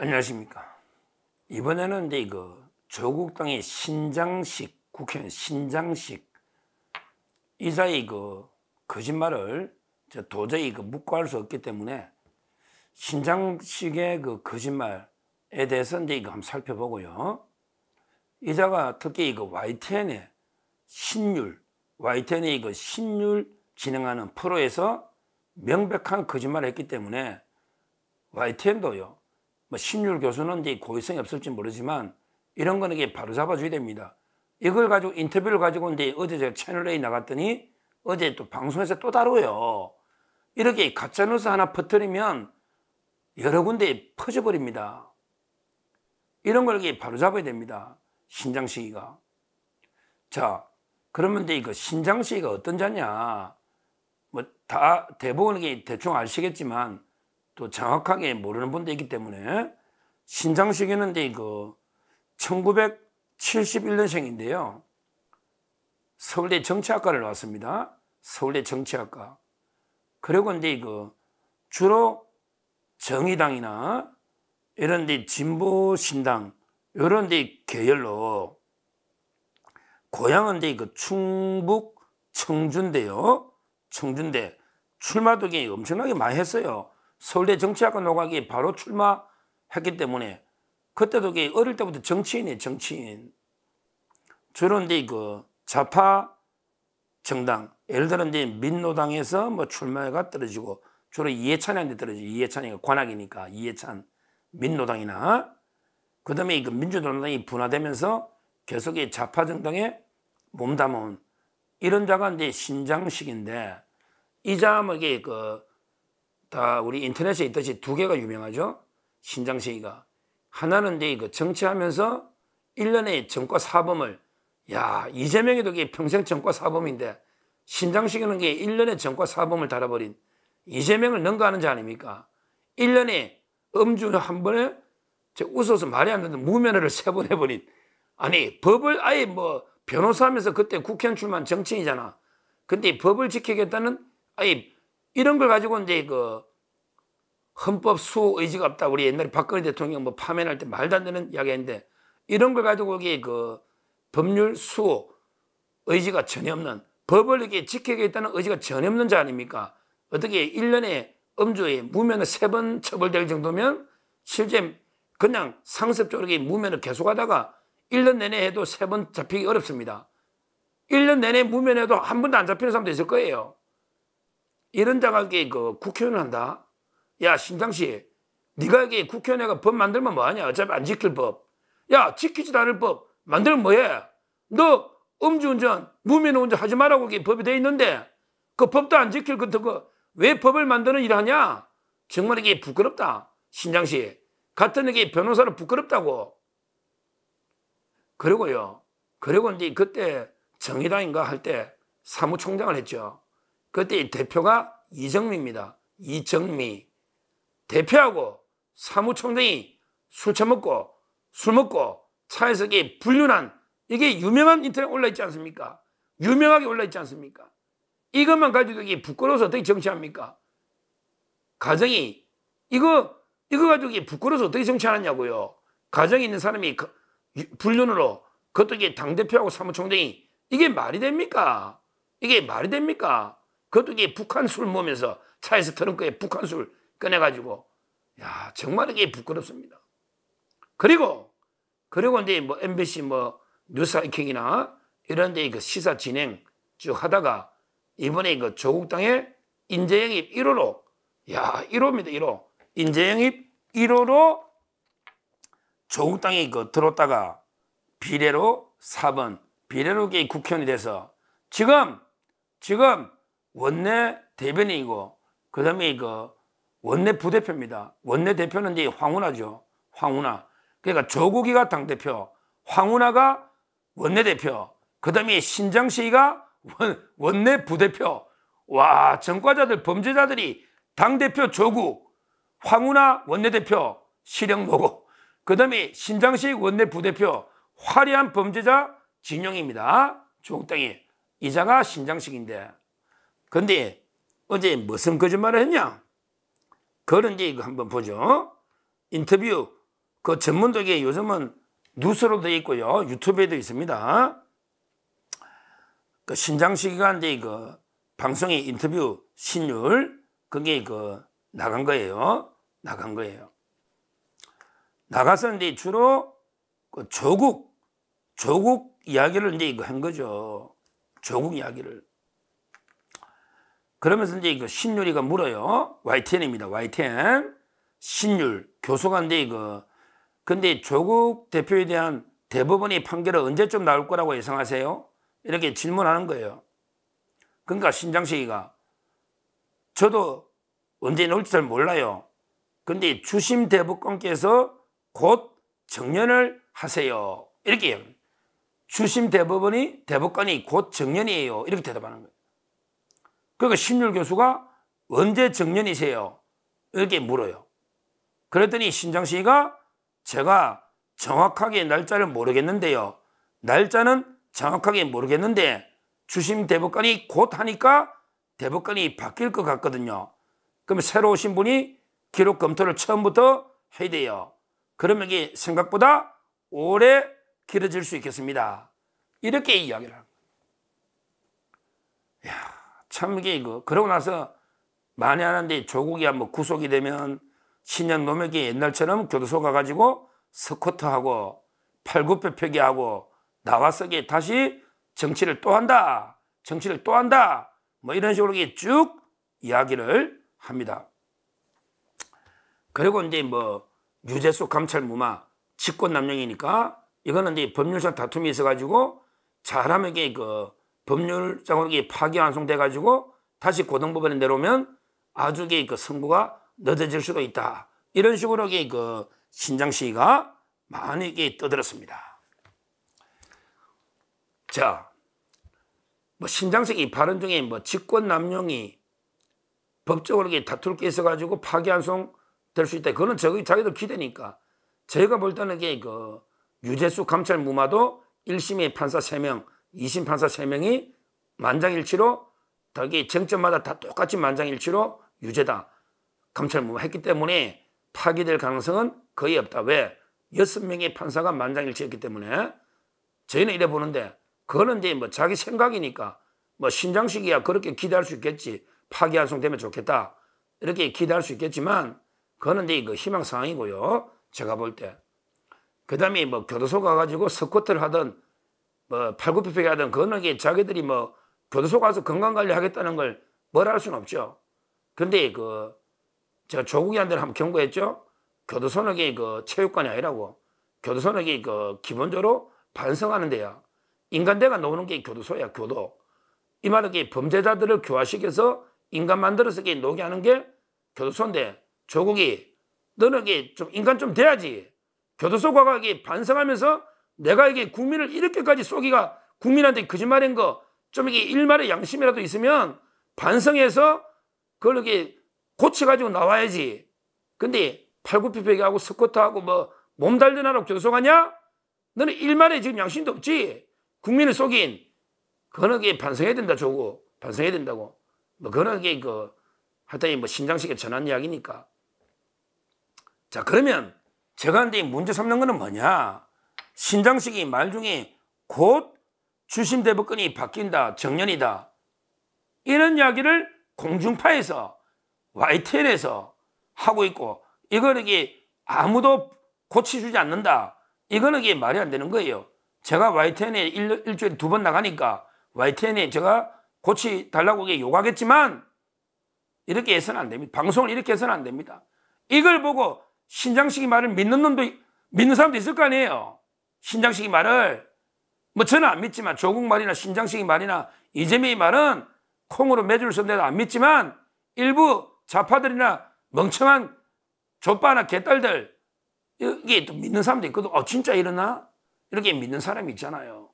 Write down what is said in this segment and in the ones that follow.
안녕하십니까. 이번에는 이제 이거 조국당의 신장식, 국회의원 신장식 이사의 거짓말을 도저히 묵과할 수 없기 때문에 신장식의 거짓말에 대해서 이제 이거 한번 살펴보고요. 이자가 특히 YTN의 신율 진행하는 프로에서 명백한 거짓말을 했기 때문에 YTN도요. 신율 교수는 이제 고의성이 없을지 모르지만 이런 거는 이게 바로 잡아줘야 됩니다. 이걸 가지고 인터뷰를 가지고 이제 어제 제가 채널A 나갔더니 어제 또 방송에서 또 다뤄요. 이렇게 가짜뉴스 하나 퍼뜨리면 여러 군데에 퍼져버립니다. 이런 걸 이게 바로 잡아야 됩니다. 신장시기가. 자, 그러면 이제 이거 신장시기가 어떤 자냐? 다 대부분 이게 대충 아시겠지만 또 정확하게 모르는 분도 있기 때문에 신장식이는 이제 1971년생인데요. 서울대 정치학과를 나왔습니다. 서울대 정치학과. 그리고 이제 주로 정의당이나 이런 데 진보신당 이런 데 계열로 고향은 이제 충북 청주인데요. 청주인데 출마도 엄청나게 많이 했어요. 서울대 정치학과 노각이 바로 출마했기 때문에 그때도 어릴 때부터 정치인이에요. 정치인. 주로 이제 좌파 정당, 예를 들어 이제 민노당에서 출마가 떨어지고 주로 이해찬한테 떨어지고, 이해찬이가 관악이니까 이해찬 민노당이나 그다음에 민주노당이 분화되면서 계속 좌파 정당에 몸담은 이런 자가 이제 신장식인데 이 자가 이게 다 우리 인터넷에 있듯이 두 개가 유명하죠. 신장식이가. 하나는 이제 정치하면서 1년에 정과 사범을, 이재명이도 평생 정과 사범인데 신장식이는 1년에 정과 사범을 달아버린 이재명을 능가하는 자 아닙니까? 1년에 음주 한 번에 웃어서 말이 안 되는 무면허를 3번 해버린, 아니 법을 아예 변호사하면서 그때 국회의원 출마한 정치인이잖아. 근데 법을 지키겠다는 아예 이런 걸 가지고 이제 헌법 수호 의지가 없다. 우리 옛날에 박근혜 대통령 파면할 때 말도 안 되는 이야기 했는데 이런 걸 가지고 이게 법률 수호 의지가 전혀 없는, 법을 이렇게 지키겠다는 의지가 전혀 없는 자 아닙니까? 어떻게 1년에 음주에 무면허 3번 처벌될 정도면 실제 그냥 상습적으로 무면허 계속하다가 1년 내내 해도 3번 잡히기 어렵습니다. 1년 내내 무면허도 한 번도 안 잡히는 사람도 있을 거예요. 이런 자가 국회의원을 한다? 야, 신장씨, 네가 이게 국회의원회가 법 만들면 뭐하냐? 어차피 안 지킬 법. 야, 지키지도 않을 법 만들면 뭐해? 너 음주운전, 무면허 운전 하지 말라고 이게 법이 돼 있는데 그 법도 안 지킬 왜 법을 만드는 일을 하냐? 정말 이게 부끄럽다. 신장씨, 같은 이게 변호사는 부끄럽다고. 그리고 이제 그때 정의당인가 할 때 사무총장을 했죠. 그때 대표가 이정미입니다. 이정미. 대표하고 사무총장이 술 먹고 차에서 불륜한, 이게 유명한 인터넷 올라있지 않습니까? 유명하게 올라있지 않습니까? 이것만 가지고 이게 부끄러워서 어떻게 정치합니까? 가정이 이거 가지고 부끄러워서 어떻게 정치하느냐고요. 가정이 있는 사람이 불륜으로, 그것도 당대표하고 사무총장이, 이게 말이 됩니까? 이게 말이 됩니까? 그것도 북한 술 먹으면서 차에서 트렁크에 북한 술 꺼내가지고, 정말 이게 부끄럽습니다. 그리고 이제 MBC 뉴스하이킹이나 이런 데 시사 진행 쭉 하다가 이번에 조국당의 인재영입 1호로, 1호입니다, 1호. 인재영입 1호로 조국당이 들어왔다가 비례로 4번, 비례로 국회의원이 돼서 지금 원내 대변인이고, 그 다음에 원내 부대표입니다. 원내 대표는 이제 황운하죠. 황운하. 그러니까 조국이가 당대표, 황운하가 원내대표, 그 다음에 신장식이가 원내 부대표. 와, 전과자들, 범죄자들이 당대표 조국, 황운하 원내대표 실형노고, 그 다음에 신장식 원내 부대표, 화려한 범죄자 진영입니다. 조국당이. 이자가 신장식인데. 근데 어제 무슨 거짓말을 했냐? 그런 이제 이거 한번 보죠. 인터뷰 그 전문적인 요즘은 뉴스로 되어 있고요. 유튜브에도 있습니다. 그 신장식이가 이제 그 방송의 인터뷰 신율 그게 그 나간 거예요. 나간 거예요. 나가서 이제 주로 그 조국 이야기를 이제 이거 한 거죠. 조국 이야기를. 그러면서 이제 그 신율이가 물어요. YTN입니다. YTN. 신율 교수가 이제 이거 근데 조국 대표에 대한 대법원의 판결은 언제쯤 나올 거라고 예상하세요? 이렇게 질문하는 거예요. 그러니까 신장식이가 저도 언제 나올지 잘 몰라요. 근데 주심 대법관께서 곧 정년을 하세요. 이렇게 해요. 주심 대법관이 곧 정년이에요. 이렇게 대답하는 거예요. 그러니까 신율 교수가 언제 정년이세요? 이렇게 물어요. 그랬더니 신장식이가 제가 정확하게 날짜를 모르겠는데요. 날짜는 정확하게 모르겠는데 주심 대법관이 곧 하니까 대법관이 바뀔 것 같거든요. 그러면 새로 오신 분이 기록 검토를 처음부터 해야 돼요. 그러면 이게 생각보다 오래 길어질 수 있겠습니다. 이렇게 이야기를 합니다. 이야, 참 이게 그러고 나서 많이 하는데 조국이 한번 구속이 되면 신년 노맥이 옛날처럼 교도소 가가지고 스쿼트하고 팔굽혀펴기하고 나와서 다시 정치를 또 한다. 정치를 또 한다. 뭐 이런 식으로 쭉 이야기를 합니다. 그리고 이제 뭐 유재수 감찰 무마 직권남용이니까 이거는 이제 법률상 다툼이 있어가지고 잘하면 그 법률상으로 파기환송돼가지고 다시 고등법원에 내려오면 아주 그 선고가 늦어질 수도 있다. 이런 식으로 그 신장식이가 많이 떠들었습니다. 자, 뭐 신장식이 발언 중에 뭐 직권남용이 법적으로 다툴 게 있어가지고 파기환송 될 수 있다. 그거는 자기들 기대니까. 제가 볼 때는 그 유재수 감찰 무마도 1심의 판사 3명, 2심 판사 3명이 만장일치로 다 쟁점마다 다 똑같이 만장일치로 유죄다. 감찰 무마했기 때문에 파기될 가능성은 거의 없다. 왜? 6명의 판사가 만장일치했기 때문에 저희는 이래 보는데 그거는 이제 뭐 자기 생각이니까 뭐 신장식이야 그렇게 기대할 수 있겠지. 파기환송되면 좋겠다. 이렇게 기대할 수 있겠지만 그거는 이제 그 희망사항이고요. 제가 볼 때. 그 다음에 뭐 교도소 가가지고 스쿼트를 하든 뭐 팔굽혀펴기 하든 그거는 자기들이 뭐 교도소 가서 건강관리 하겠다는 걸 뭐라 할 수는 없죠. 근데 제가 조국이한테는 한번 경고했죠. 교도소는 그 체육관이 아니라고. 교도소는 그 기본적으로 반성하는 데야. 인간대가 나오는 게 교도소야, 교도. 이 말은 범죄자들을 교화시켜서 인간 만들어서 노게 하는 게 교도소인데 조국이 너는 좀 인간 좀 돼야지. 교도소 가가 반성하면서 내가 국민을 이렇게까지 쏘기가 국민한테 거짓말인 거 좀 일말의 양심이라도 있으면 반성해서 그걸 고쳐가지고 나와야지. 근데 팔굽혀펴기하고 스쿼트하고 뭐 몸 단련하러 교도소 가냐? 너는 일말의 지금 양심도 없지. 국민을 속인. 그거는 반성해야 된다, 조국. 반성해야 된다고. 뭐 그거는 하여튼 뭐 신장식에 전한 이야기니까. 자, 그러면 제가 근데 문제 삼는 거는 뭐냐? 신장식이 말 중에 곧 주심 대법관이 바뀐다, 정년이다. 이런 이야기를 공중파에서 YTN에서 하고 있고 이거는 아무도 고쳐주지 않는다. 이거는 말이 안 되는 거예요. 제가 YTN에 일주일에 2번 나가니까 YTN에 제가 고치달라고 요구하겠지만 이렇게 해서는 안 됩니다. 방송을 이렇게 해서는 안 됩니다. 이걸 보고 신장식이 말을 믿는 사람도 있을 거 아니에요. 신장식이 말을 뭐 저는 안 믿지만 조국 말이나 신장식이 말이나 이재명의 말은 콩으로 매주를 썼는데도 안 믿지만 일부 좌파들이나 멍청한 족바나 개딸들 이게 또 믿는 사람도 있거든. 진짜 이러나? 이렇게 믿는 사람이 있잖아요.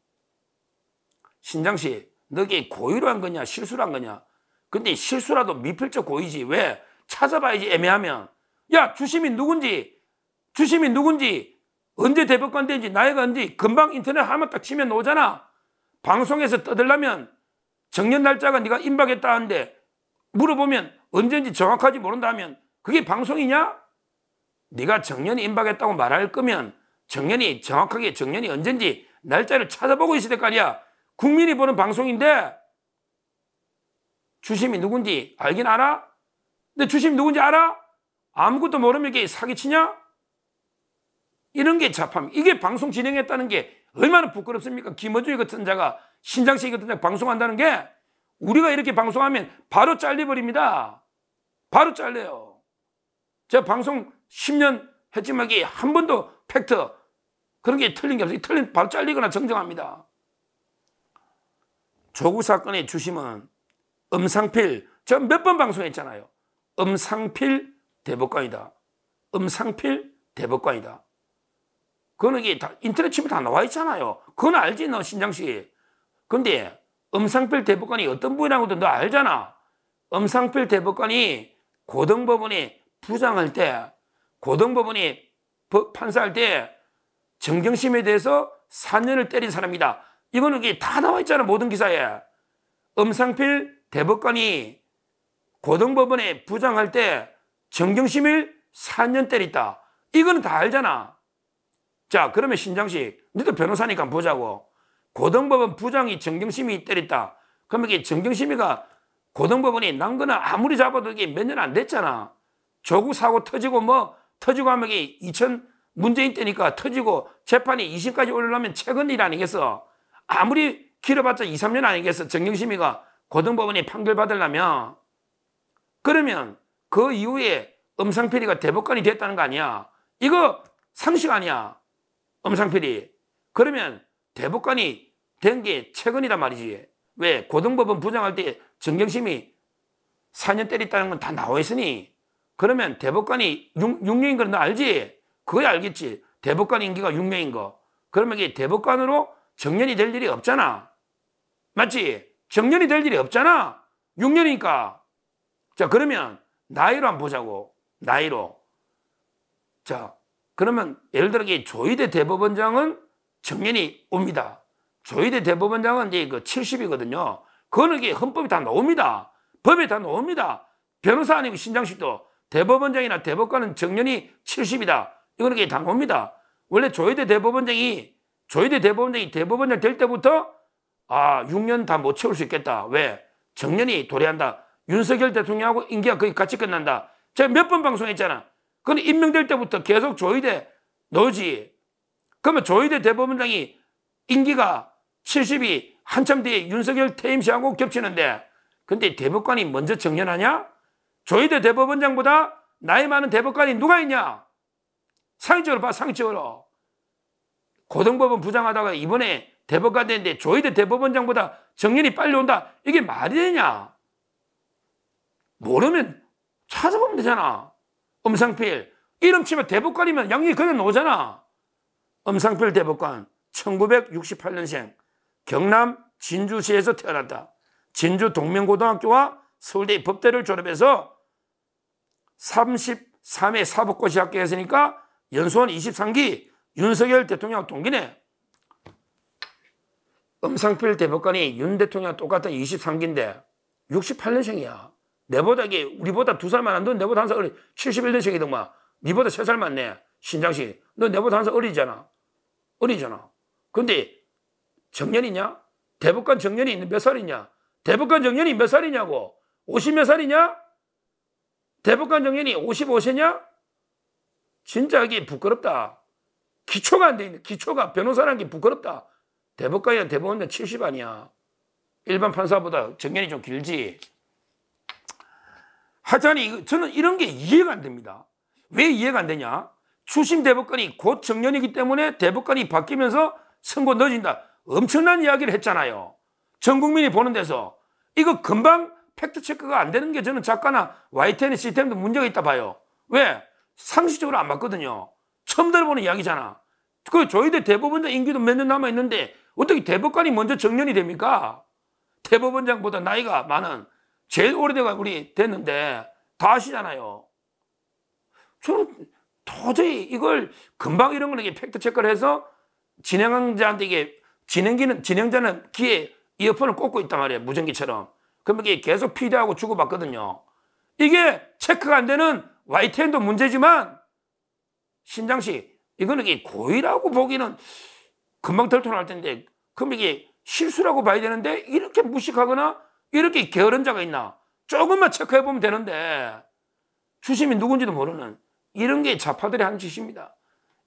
신장식 너게 고의로 한 거냐 실수로 한 거냐. 근데 실수라도 미필적 고의지. 왜? 찾아봐야지. 애매하면. 야, 주심이 누군지 언제 대법관 된지 나이가 언제 금방 인터넷 하면 딱 치면 나오잖아. 방송에서 떠들려면 정년 날짜가 네가 임박했다 하는데 물어보면 언제인지 정확하지 모른다 하면 그게 방송이냐? 네가 정년이 임박했다고 말할 거면 정년이 정확하게 정년이 언젠지 날짜를 찾아보고 있어야 될 거 아니야. 국민이 보는 방송인데 주심이 누군지 알긴 알아? 근데 주심이 누군지 알아? 아무것도 모르면 이게 사기치냐? 이런 게 잡함. 이게 방송 진행했다는 게 얼마나 부끄럽습니까? 김어준이 같은 자가, 신장식 같은 자가 방송한다는 게, 우리가 이렇게 방송하면 바로 잘려버립니다. 바로 잘려요. 제가 방송 10년 했지만 이게 한 번도 팩트 그런 게 틀린 게 없어요. 틀린 바로 잘리거나 정정합니다. 조국 사건의 주심은 엄상필, 제가 몇 번 방송했잖아요. 엄상필 대법관이다. 엄상필 대법관이다. 그거는 이게 다 인터넷 치면 다 나와 있잖아요. 그건 알지, 너 신장씨. 근데 엄상필 대법관이 어떤 분이라고도 너 알잖아. 엄상필 대법관이 고등법원에 부장할 때, 고등법원에 판사할 때 정경심에 대해서 4년을 때린 사람이다. 이거는 이게 다 나와 있잖아, 모든 기사에. 엄상필 대법관이 고등법원에 부장할 때 정경심을 4년 때렸다. 이거는 다 알잖아. 자, 그러면 신장식, 너도 변호사니까 보자고. 고등법원 부장이 정경심이 때렸다. 그러면 이게 정경심이가 고등법원이 난 거는 아무리 잡아도 이게 몇 년 안 됐잖아. 조국 사고 터지고 뭐 터지고 하면 이게 문재인 때니까 터지고 재판이 2심까지 올라오면 최근 일 아니겠어. 아무리 길어봤자 2, 3년 아니겠어. 정경심이가 고등법원에 판결 받으려면. 그러면 그 이후에 엄상필이가 대법관이 됐다는 거 아니야. 이거 상식 아니야. 엄상필이. 그러면 대법관이 된 게 최근이란 말이지. 왜? 고등법원 부장할 때 정경심이 4년 때렸다는 건 다 나와 있으니. 그러면 대법관이 6년인 걸 너 알지? 그거야 알겠지. 대법관 임기가 6년인 거. 그러면 이게 대법관으로 정년이 될 일이 없잖아. 맞지? 정년이 될 일이 없잖아. 6년이니까. 자, 그러면 나이로 한번 보자고. 나이로. 자, 그러면 예를 들어 조희대 대법원장은 정년이 옵니다. 조희대 대법원장은 이제 그 70이거든요. 그거는 이게 헌법에 다 나옵니다. 법에 다 나옵니다. 변호사 아니고 신장식도 대법원장이나 대법관은 정년이 70이다. 이거는 이게 다 나옵니다. 원래 조희대 대법원장이 대법원장 될 때부터 6년 다 못 채울 수 있겠다. 왜? 정년이 도래한다. 윤석열 대통령하고 임기가 거의 같이 끝난다. 제가 몇 번 방송했잖아. 그건 임명될 때부터 계속 조희대 넣지. 그러면 조희대 대법원장이 임기가 70이 한참 뒤에 윤석열 퇴임 시하고 겹치는데, 근데 대법관이 먼저 정년하냐? 조희대 대법원장보다 나이 많은 대법관이 누가 있냐? 상식적으로 봐, 상식적으로. 고등법원 부장하다가 이번에 대법관 됐는데 조희대 대법원장보다 정년이 빨리 온다. 이게 말이 되냐? 모르면 찾아보면 되잖아. 엄상필. 이름 치면 대법관이면 양력이 그냥 나오잖아. 엄상필 대법관. 1968년생. 경남 진주시에서 태어났다. 진주 동명고등학교와 서울대 법대를 졸업해서 33회 사법고시 합격했으니까 연수원 23기 윤석열 대통령하고 동기네. 엄상필 대법관이 윤 대통령과 똑같은 23기인데 68년생이야. 우리보다 2살 많은데 내보다 1살 어리. 71년생이더만. 니보다 3살 많네. 신장식. 너 내보다 1살 어리잖아. 근데 정년이냐? 대법관 정년이 몇 살이냐? 대법관 정년이 몇 살이냐고. 50몇 살이냐? 대법관 정년이 55세냐? 진짜 이게 부끄럽다. 기초가 안 돼 있네. 기초가 변호사라는 게 부끄럽다. 대법관이랑 대법원장 70 아니야. 일반 판사보다 정년이 좀 길지. 하여튼 저는 이런 게 이해가 안 됩니다. 왜 이해가 안 되냐? 추심 대법관이 곧 정년이기 때문에 대법관이 바뀌면서 선고 늦어진다. 엄청난 이야기를 했잖아요. 전 국민이 보는 데서. 이거 금방 팩트체크가 안 되는 게 저는 작가나 YTN 시스템도 문제가 있다 봐요. 왜? 상식적으로 안 맞거든요. 처음 들어보는 이야기잖아. 그 조희대 대법원장 임기도 몇 년 남아있는데 어떻게 대법관이 먼저 정년이 됩니까? 대법원장보다 나이가 많은 제일 오래돼가 우리 됐는데 다 아시잖아요. 저는 도저히 이걸 금방 이런 거는 팩트체크를 해서 진행자한테 진행자는 귀에 이어폰을 꽂고 있단 말이에요. 무전기처럼. 그러면 이게 계속 피드하고 주고받거든요. 이게 체크가 안 되는 YTN도 문제지만 신장식 이거는 이게 고의라고 보기는 금방 덜통할 텐데, 그럼 이게 실수라고 봐야 되는데 이렇게 무식하거나 이렇게 게으른 자가 있나? 조금만 체크해 보면 되는데 주심이 누군지도 모르는 이런 게 좌파들이 하는 짓입니다.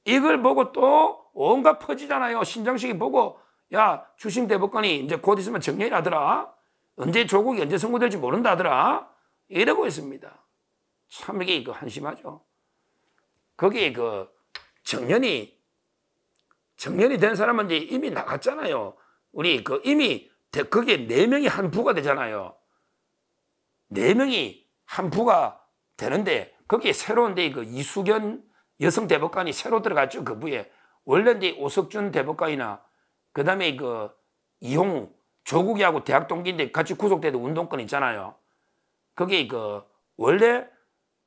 이걸 보고 또 온갖 퍼지잖아요. 신장식이 보고 야, 주심 대법관이 이제 곧 있으면 정년이라더라. 언제 조국이 언제 선고될지 모른다더라. 이러고 있습니다. 참 이게 한심하죠. 거기에 정년이 된 사람은 이제 이미 나갔잖아요. 우리 이미 거기에 4명이 한 부가 되잖아요. 4명이 한 부가 되는데 거기에 새로운데 이수견 여성 대법관이 새로 들어갔죠. 그 부에 원래 이제 오석준 대법관이나 그다음에 이홍우 조국이하고 대학 동기인데 같이 구속돼도 운동권 있잖아요. 거기에 원래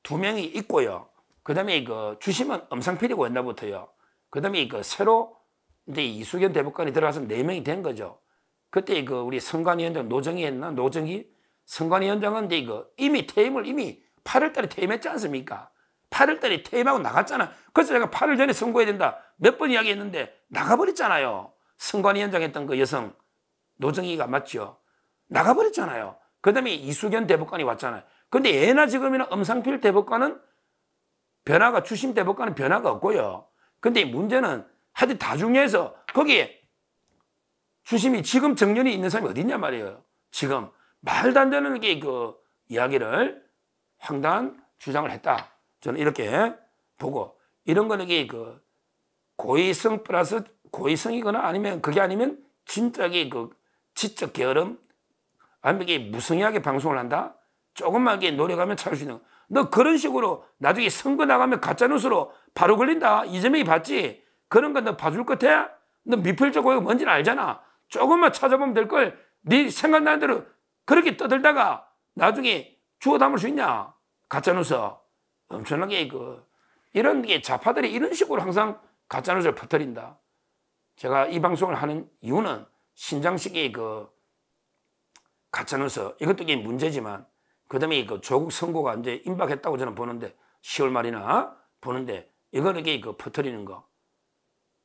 2명이 있고요. 그다음에 주심은 엄상필이고 옛날부터요. 그다음에 새로 이제 이수견 대법관이 들어가서 4명이 된 거죠. 그때 우리 선관위원장 노정희 했나? 노정희 선관위원장은 이제 이미 퇴임을 8월달에 퇴임했지 않습니까? 8월달에 퇴임하고 나갔잖아. 그래서 제가 8월 전에 선고해야 된다 몇 번 이야기했는데 나가버렸잖아요. 선관위원장 했던 그 여성 노정희가 맞죠? 나가버렸잖아요. 그 다음에 이수견 대법관이 왔잖아요. 근데 예나 지금이나 엄상필 대법관은 주심 대법관은 변화가 없고요. 근데 문제는 하여튼 다중에서 거기에 주심이 지금 정년이 있는 사람이 어디 있냐 말이에요. 지금 말도 안 되는 게 이야기를 황당한 주장을 했다. 저는 이렇게 보고 이런 거는 이게 고의성 플러스 고의성이거나 아니면 그게 아니면 진짜 지적 게으름 아니면 이게 무성의하게 방송을 한다. 조금만 이게 노력하면 찾을 수 있는 거. 너 그런 식으로 나중에 선거 나가면 가짜뉴스로 바로 걸린다. 이재명이 봤지? 그런 거 너 봐줄 것 같아? 너 미필적 고의가 뭔지는 알잖아. 조금만 찾아보면 될 걸. 네 생각나는 대로 그렇게 떠들다가 나중에 주워 담을 수 있냐? 가짜뉴스. 엄청나게 이런 게 좌파들이 이런 식으로 항상 가짜뉴스를 퍼뜨린다. 제가 이 방송을 하는 이유는 신장식의 가짜뉴스 이것도 이게 문제지만 그다음에 조국 선고가 이제 임박했다고 저는 보는데 10월 말이나 보는데 이거는 이게 퍼뜨리는 거.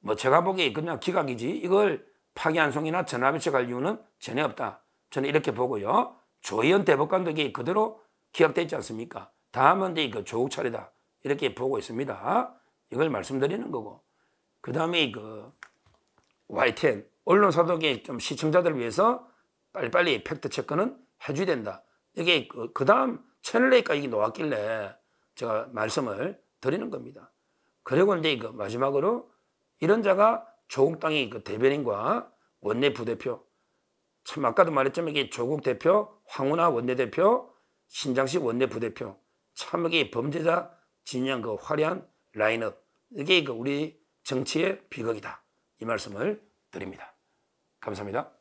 뭐 제가 보기에 그냥 기각이지 이걸 파기환송이나 전화배치할 이유는 전혀 없다. 저는 이렇게 보고요. 조희연 대법관도 이게 그대로 기각돼 있지 않습니까? 다음은 이제 조국 차례다. 이렇게 보고 있습니다. 이걸 말씀드리는 거고. 그 다음에 YTN 언론사도 좀 시청자들을 위해서 빨리빨리 팩트 체크는 해줘야 된다. 이게 그 다음 채널A까지 이게 놓았길래 제가 말씀을 드리는 겁니다. 그리고 이제 마지막으로 이런 자가 조국 당의 대변인과 원내 부대표. 참 아까도 말했지만 이게 조국 대표, 황운하 원내대표, 신장식 원내 부대표. 참 이게 범죄자 진영 화려한 라인업. 이게 우리 정치의 비극이다. 이 말씀을 드립니다. 감사합니다.